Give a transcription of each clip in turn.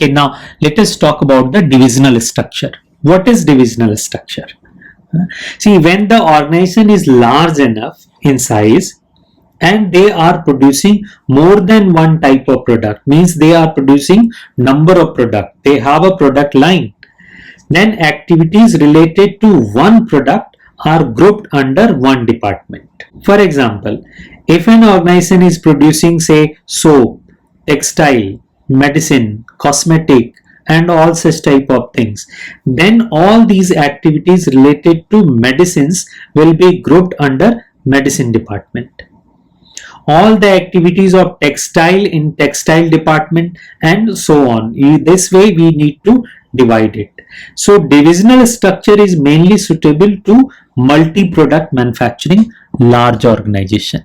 Okay, now let us talk about the divisional structure. What is divisional structure? See, when the organization is large enough in size and they are producing more than one type of product, means they are producing number of product, they have a product line, then activities related to one product are grouped under one department. For example, if an organization is producing, say, soap, textile, medicine, cosmetic, and all such type of things, then all these activities related to medicines will be grouped under medicine department. All the activities of textile in textile department, and so on. This way we need to divide it. So divisional structure is mainly suitable to multi-product manufacturing large organization.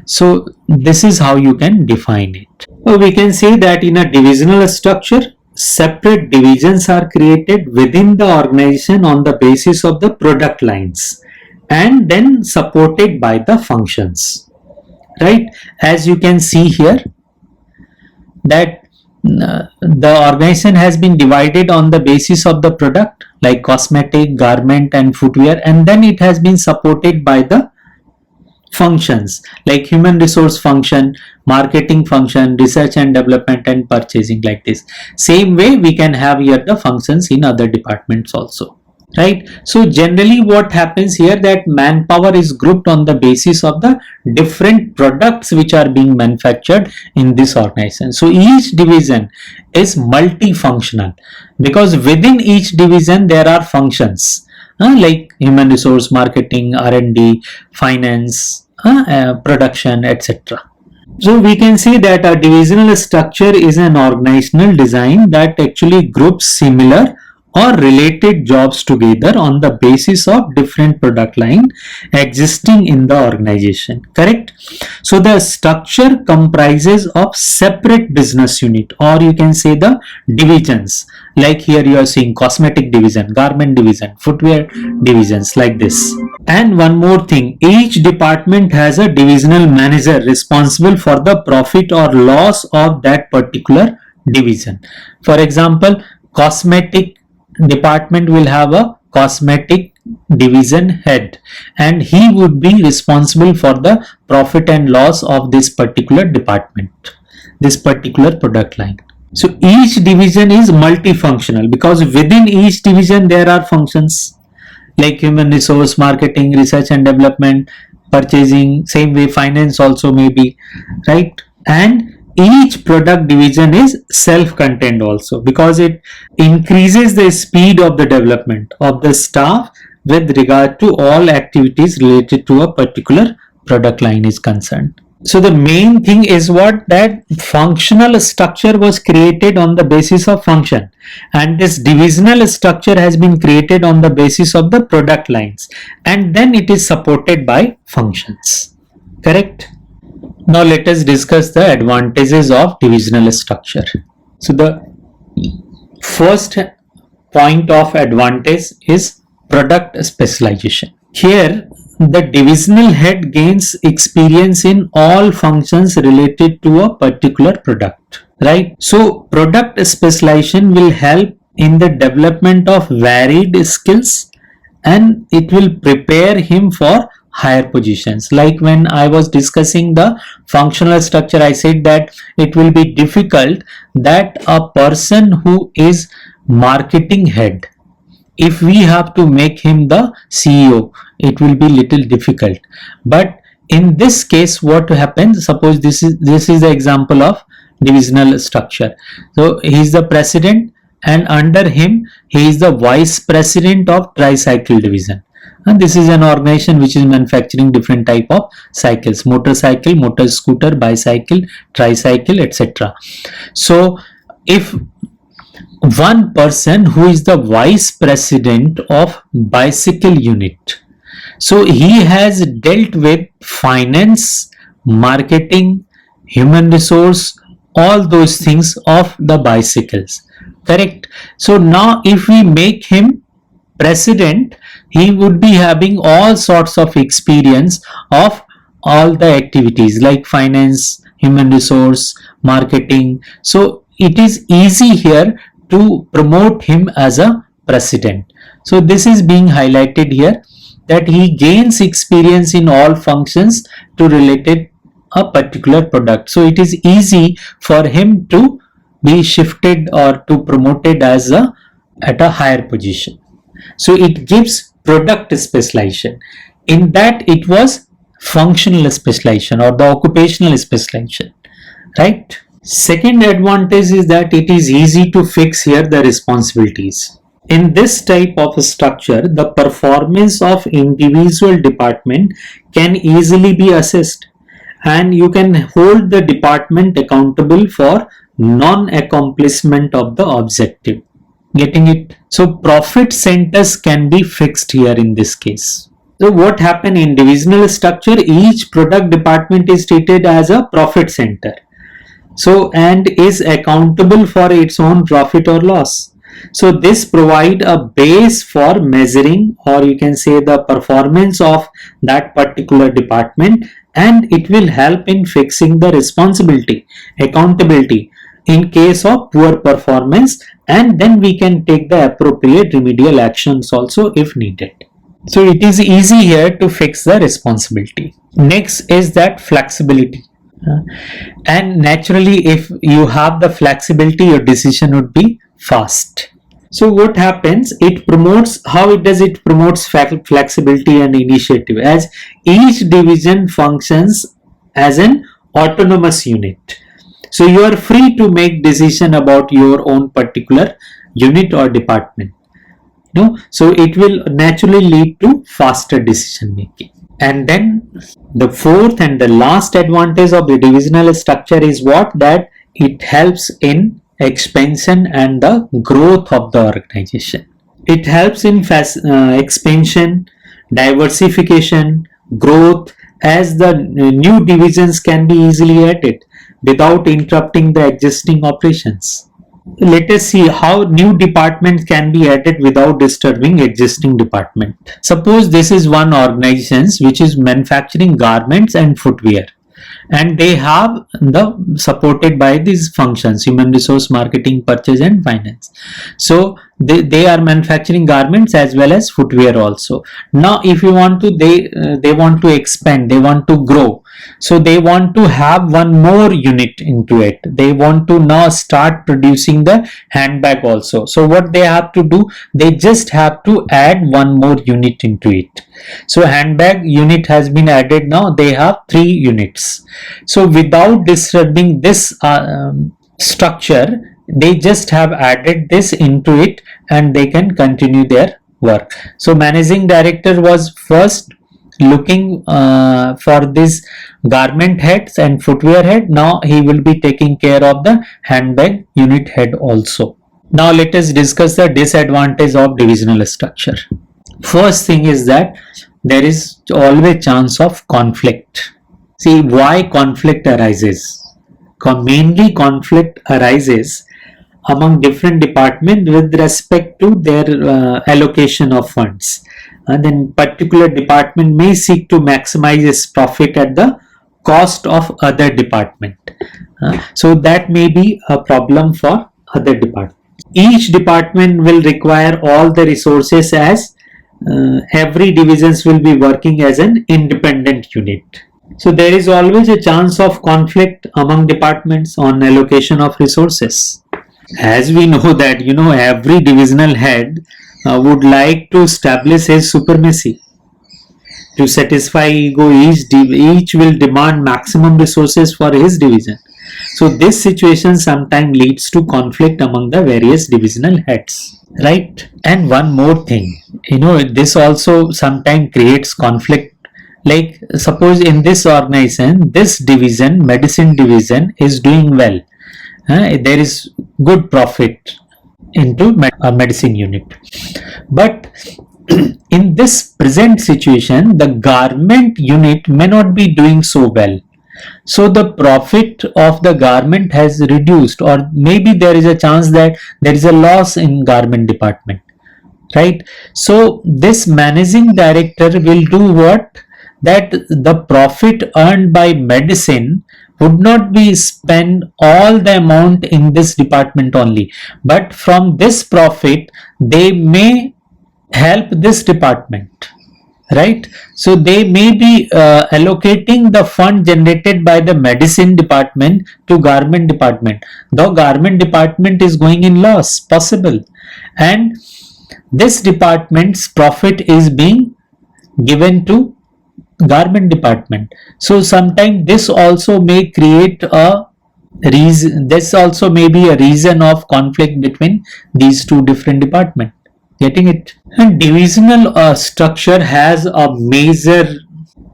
So this is how you can define it. So we can say that in a divisional structure, separate divisions are created within the organization on the basis of the product lines and then supported by the functions. Right, as you can see here that the organization has been divided on the basis of the product like cosmetic, garment and footwear, and then it has been supported by the functions like human resource function, marketing function, research and development and purchasing, like this. Same way we can have here the functions in other departments also. Right, so generally what happens here, that manpower is grouped on the basis of the different products which are being manufactured in this organization. So each division is multifunctional because within each division there are functions like human resource, marketing, R&D, finance, production, etc. So we can say that a divisional structure is an organizational design that actually groups similar or related jobs together on the basis of different product line existing in the organization. Correct? So the structure comprises of separate business unit, or you can say the divisions. Like here you are seeing cosmetic division, garment division, footwear divisions, like this. And one more thing, each department has a divisional manager responsible for the profit or loss of that particular division. For example, cosmetic department will have a cosmetic division head and he would be responsible for the profit and loss of this particular department, this particular product line. So each division is multifunctional because within each division there are functions like human resource, marketing, research and development, purchasing, same way finance also may be, right? And each product division is self-contained also because it increases the speed of the development of the staff with regard to all activities related to a particular product line is concerned. So the main thing is what, that functional structure was created on the basis of function, and this divisional structure has been created on the basis of the product lines, and then it is supported by functions. Correct? Now let us discuss the advantages of divisional structure. So the first point of advantage is product specialization. Here the divisional head gains experience in all functions related to a particular product, right? So product specialization will help in the development of varied skills and it will prepare him for higher positions. Like when I was discussing the functional structure, I said that it will be difficult that a person who is marketing head, if we have to make him the CEO, it will be little difficult. But in this case, what happens, suppose this is the example of divisional structure. So he is the president and under him he is the vice president of tricycle division. And this is an organization which is manufacturing different type of cycles, motorcycle, motor scooter, bicycle, tricycle, etc. So if one person who is the vice president of bicycle unit, so he has dealt with finance, marketing, human resource, all those things of the bicycles. Correct? So now if we make him president, he would be having all sorts of experience of all the activities like finance, human resource, marketing. So it is easy here to promote him as a president. So this is being highlighted here, that he gains experience in all functions to related a particular product. So it is easy for him to be shifted or to promoted as a at a higher position. So it gives product specialization. In that it was functional specialization or the occupational specialization, right? Second advantage is that it is easy to fix here the responsibilities. In this type of structure, the performance of individual department can easily be assessed, and you can hold the department accountable for non-accomplishment of the objective. Getting it? So profit centers can be fixed here in this case. So what happened in divisional structure, each product department is treated as a profit center. So and is accountable for its own profit or loss. So this provide a base for measuring, or you can say the performance of that particular department, and it will help in fixing the responsibility, accountability in case of poor performance, and then we can take the appropriate remedial actions also if needed. So it is easy here to fix the responsibility. Next is that flexibility. And naturally, if you have the flexibility, your decision would be fast. So what happens, it promotes, how it does, it promotes flexibility and initiative, as each division functions as an autonomous unit. So you are free to make decision about your own particular unit or department. So it will naturally lead to faster decision making. And then the fourth and the last advantage of the divisional structure is what? That it helps in expansion and the growth of the organization. It helps in expansion, diversification, growth, as the new divisions can be easily added without interrupting the existing operations. Let us see how new departments can be added without disturbing existing department. Suppose this is one organization which is manufacturing garments and footwear, and they have the supported by these functions: human resource, marketing, purchase and finance. So they are manufacturing garments as well as footwear also. Now if you want to, they want to expand, they want to grow, so they want to have one more unit into it. They want to now start producing the handbag also. So what they have to do, they just have to add one more unit into it. So handbag unit has been added. Now they have 3 units. So without disturbing this structure, they just have added this into it and they can continue their work. So managing director was first looking for this garment heads and footwear head. Now he will be taking care of the handbag unit head also. Now let us discuss the disadvantage of divisional structure. First thing is that there is always chance of conflict. See, why conflict arises? Mainly conflict arises among different departments with respect to their allocation of funds. And then particular department may seek to maximize its profit at the cost of other department. So that may be a problem for other departments. Each department will require all the resources, as every divisions will be working as an independent unit. So there is always a chance of conflict among departments on allocation of resources. As we know that, every divisional head would like to establish his supremacy. To satisfy ego, each will demand maximum resources for his division. So this situation sometimes leads to conflict among the various divisional heads, right? And one more thing, this also sometimes creates conflict. Like suppose in this organization, this division, medicine division, is doing well. There is good profit into a medicine unit. But in this present situation, the garment unit may not be doing so well. So the profit of the garment has reduced, or maybe there is a chance that there is a loss in garment department, right? So this managing director will do what? That the profit earned by medicine would not be spend all the amount in this department only, but from this profit they may help this department, right? So they may be allocating the fund generated by the medicine department to garment department, though garment department is going in loss possible, and this department's profit is being given to garment department. So sometimes this also may create a reason, this also may be a reason of conflict between these two different departments. Getting it? And divisional structure has a major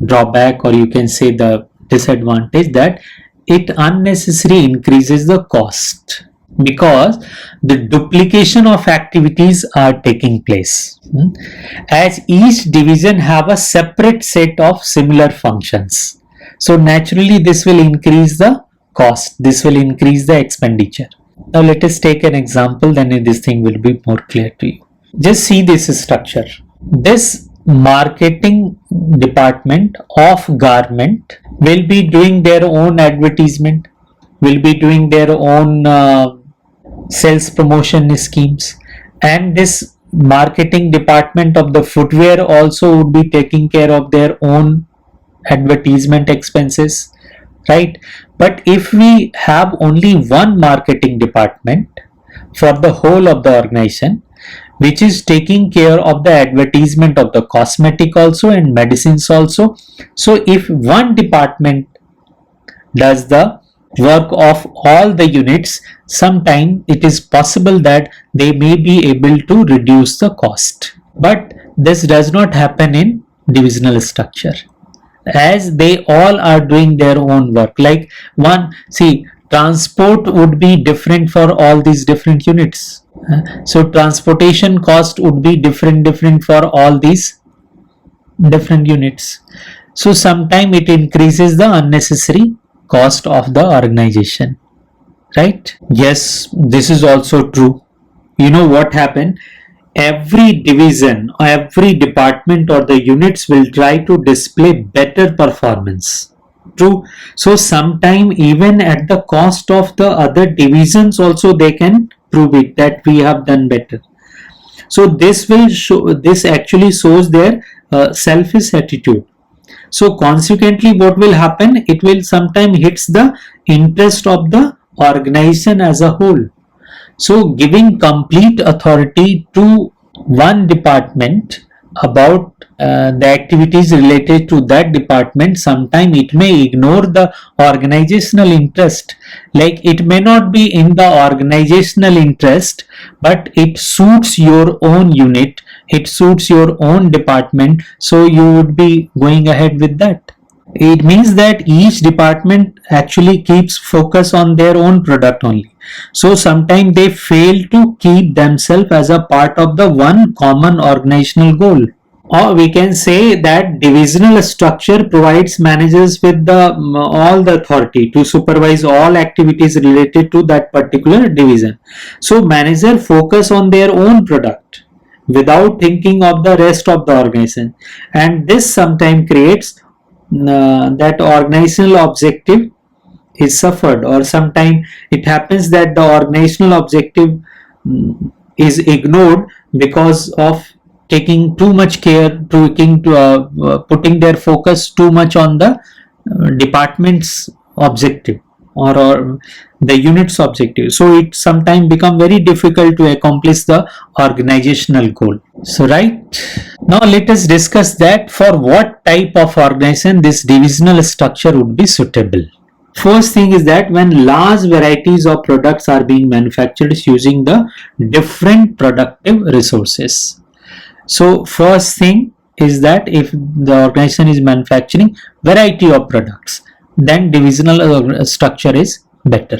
drawback, or you can say the disadvantage, that it unnecessarily increases the cost because the duplication of activities are taking place, as each division have a separate set of similar functions. So naturally this will increase the cost, this will increase the expenditure. Now let us take an example, then this thing will be more clear to you. Just see this structure. This marketing department of garment will be doing their own advertisement, will be doing their own sales promotion schemes, and this marketing department of the footwear also would be taking care of their own advertisement expenses, right? But if we have only one marketing department for the whole of the organization, which is taking care of the advertisement of the cosmetic also and medicines also, so if one department does the work of all the units, sometime it is possible that they may be able to reduce the cost. But this does not happen in divisional structure, as they all are doing their own work. Like one, see, transport would be different for all these different units. So transportation cost would be different for all these different units. So sometime it increases the unnecessary cost of the organization, right? Yes, this is also true. You know what happened? Every division, every department or the units will try to display better performance. True. So sometime even at the cost of the other divisions also they can prove it that we have done better. So this will show, this actually shows their selfish attitude. So consequently what will happen, it will sometime hits the interest of the organization as a whole. So giving complete authority to one department about the activities related to that department, sometime it may ignore the organizational interest. Like it may not be in the organizational interest, but it suits your own unit, it suits your own department, so you would be going ahead with that. It means that each department actually keeps focus on their own product only. So sometimes they fail to keep themselves as a part of the one common organizational goal. Or we can say that divisional structure provides managers with all the authority to supervise all activities related to that particular division. So manager focus on their own product without thinking of the rest of the organization, and this sometimes creates that organizational objective is suffered, or sometimes it happens that the organizational objective is ignored because of taking too much care, putting their focus too much on the department's objective or the unit's objective. So it sometimes become very difficult to accomplish the organizational goal. So right, now let us discuss that for what type of organization this divisional structure would be suitable. First thing is that when large varieties of products are being manufactured using the different productive resources. So first thing is that if the organization is manufacturing variety of products, then divisional structure is better.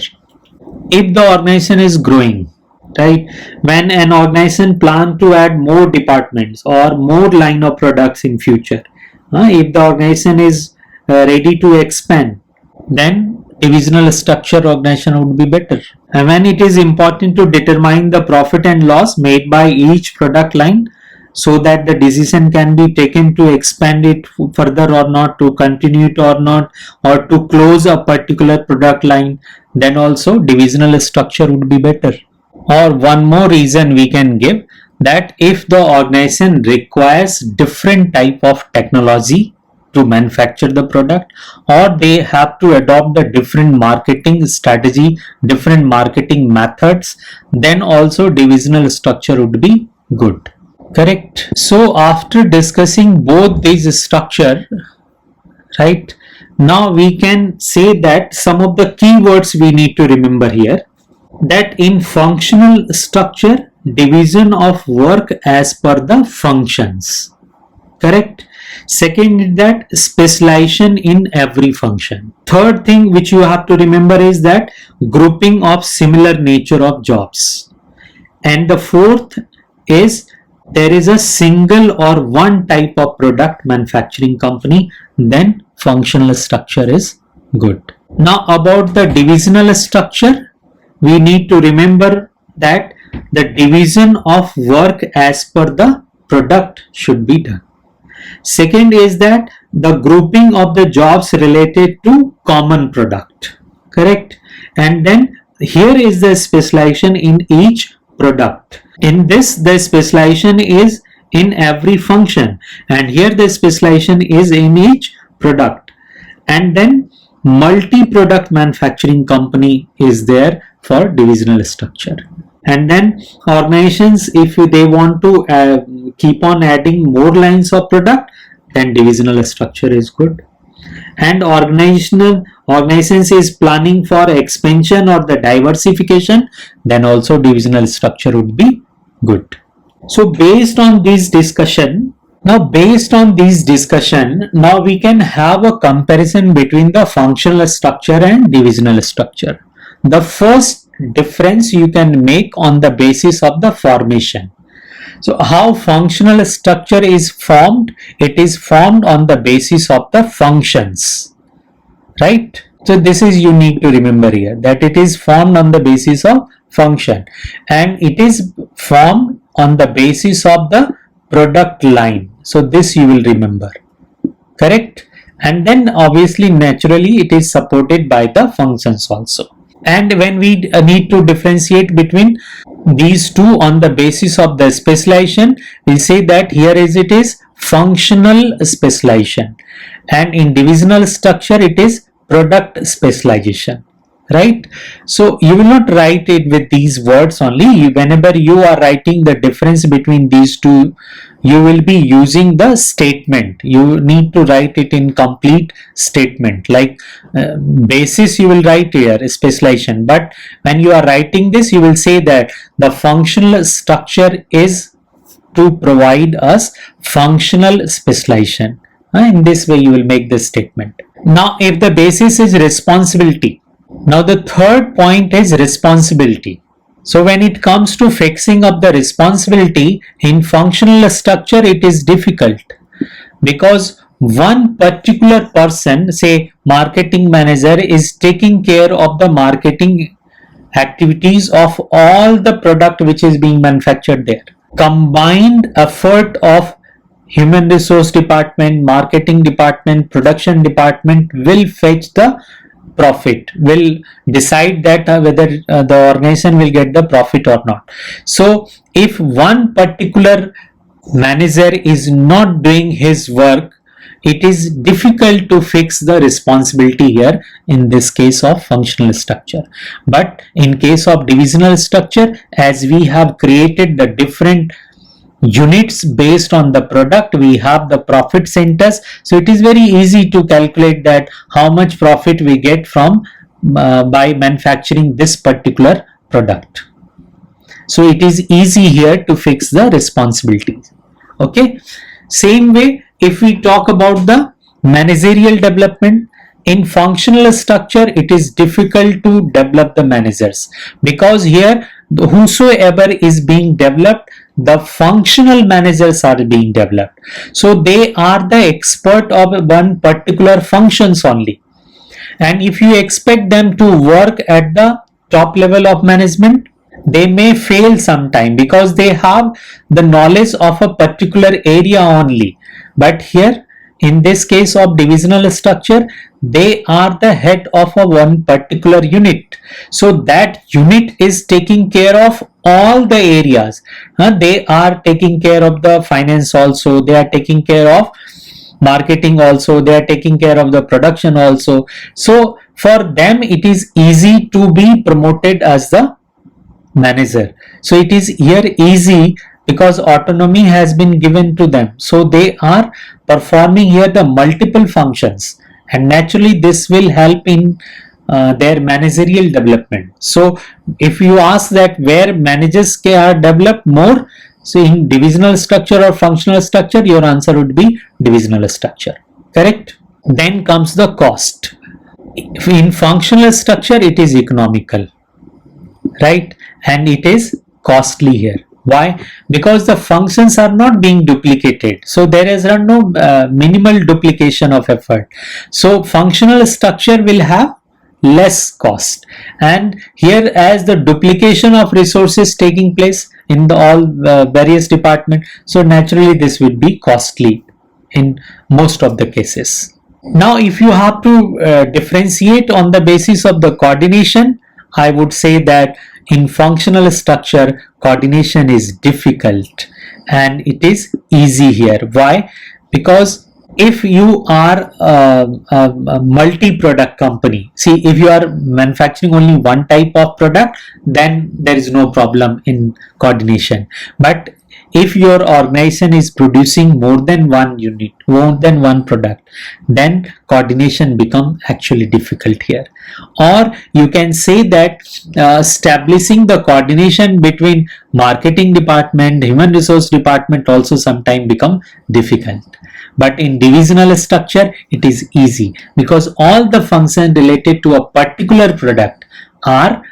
If the organization is growing, right, when an organization plan to add more departments or more line of products in future, if the organization is ready to expand, then divisional structure organization would be better. And when it is important to determine the profit and loss made by each product line, so that the decision can be taken to expand it further or not, to continue it or not, or to close a particular product line, then also divisional structure would be better. Or one more reason we can give, that if the organization requires different type of technology to manufacture the product, or they have to adopt the different marketing strategy, different marketing methods, then also divisional structure would be good. Correct. So after discussing both these structure, right, now we can say that some of the keywords we need to remember here, that in functional structure, division of work as per the functions. Correct. Second is that specialization in every function. Third thing which you have to remember is that grouping of similar nature of jobs. And the fourth is there is a single or one type of product manufacturing company, then functional structure is good. Now about the divisional structure, we need to remember that the division of work as per the product should be done. Second is that the grouping of the jobs related to common product. Correct. And then here is the specialization in each product. In this, the specialization is in every function, and here the specialization is in each product. And then multi-product manufacturing company is there for divisional structure. And then organizations, if they want to keep on adding more lines of product, then divisional structure is good. And organizations is planning for expansion or the diversification, then also divisional structure would be good. So based on this discussion, now we can have a comparison between the functional structure and divisional structure. The first difference you can make on the basis of the formation. So how functional structure is formed? It is formed on the basis of the functions, right? So this is you need to remember here, that it is formed on the basis of function, and it is formed on the basis of the product line. So this you will remember. Correct. And then obviously naturally it is supported by the functions also. And when we need to differentiate between these two on the basis of the specialization, we say that here is it is functional specialization, and in divisional structure it is product specialization, right? So you will not write it with these words only. Whenever you are writing the difference between these two, you will be using the statement. You need to write it in complete statement, like basis you will write here specialization, but when you are writing this you will say that the functional structure is to provide us functional specialization. In this way you will make this statement. Now if the basis is responsibility, now the third point is responsibility. So when it comes to fixing up the responsibility in functional structure, it is difficult because one particular person, say marketing manager, is taking care of the marketing activities of all the product which is being manufactured there. Combined effort of human resource department, marketing department, production department will fetch the profit, will decide that whether the organization will get the profit or not. So if one particular manager is not doing his work, it is difficult to fix the responsibility here in this case of functional structure. But in case of divisional structure, as we have created the different units based on the product, we have the profit centers, so it is very easy to calculate that how much profit we get from by manufacturing this particular product. So it is easy here to fix the responsibilities. Okay, same way if we talk about the managerial development, in functional structure it is difficult to develop the managers, because here whosoever is being developed, the functional managers are being developed. So they are the expert of one particular functions only. And if you expect them to work at the top level of management, They may fail sometime because they have the knowledge of a particular area only. But here, in this case of divisional structure, they are the head of a one particular unit. So that unit is taking care of all the areas. They are taking care of the finance also, they are taking care of marketing also, they are taking care of the production also. So for them it is easy to be promoted as the manager. So it is here easy because autonomy has been given to them. So they are performing here the multiple functions, and naturally this will help in their managerial development. So if you ask that where managers are developed more, so in divisional structure or functional structure, your answer would be divisional structure. Correct? Then comes the cost. In functional structure, it is economical, right? And it is costly here. Why? Because the functions are not being duplicated, so there is no minimal duplication of effort. So functional structure will have less cost, and here as the duplication of resources taking place in the all various department, so naturally this will be costly in most of the cases. Now if you have to differentiate on the basis of the coordination, I would say that in functional structure, coordination is difficult and it is easy here. Why? Because if you are a multi-product company, see, if you are manufacturing only one type of product, then there is no problem in coordination. But if your organization is producing more than one unit, more than one product, then coordination become actually difficult here. Or you can say that establishing the coordination between marketing department, human resource department also sometimes become difficult. But in divisional structure, it is easy because all the functions related to a particular product are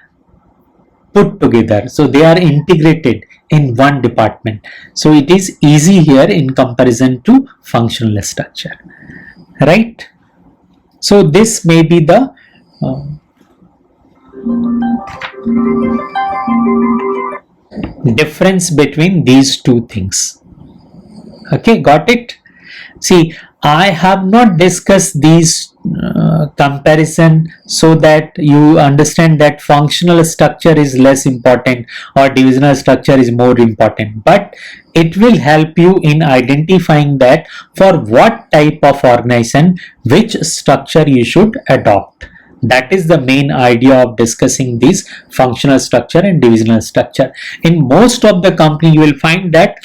put together. So they are integrated in one department. So it is easy here in comparison to functional structure, right? So this may be the difference between these two things. Okay, got it? See, I have not discussed these comparison so that you understand that functional structure is less important or divisional structure is more important, but it will help you in identifying that for what type of organization which structure you should adopt. That is the main idea of discussing this functional structure and divisional structure. In most of the company, you will find that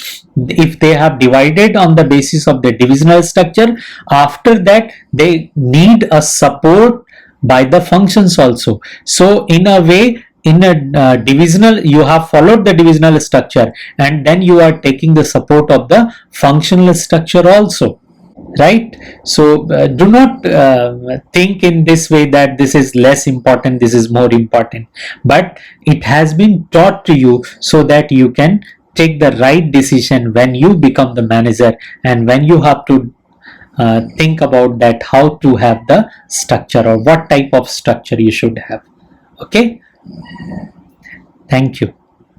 if they have divided on the basis of the divisional structure, after that they need a support by the functions also. So in a way, in a divisional, you have followed the divisional structure and then you are taking the support of the functional structure also, right? So do not think in this way that this is less important, this is more important, but it has been taught to you so that you can take the right decision when you become the manager and when you have to think about that how to have the structure or what type of structure you should have. Okay, thank you.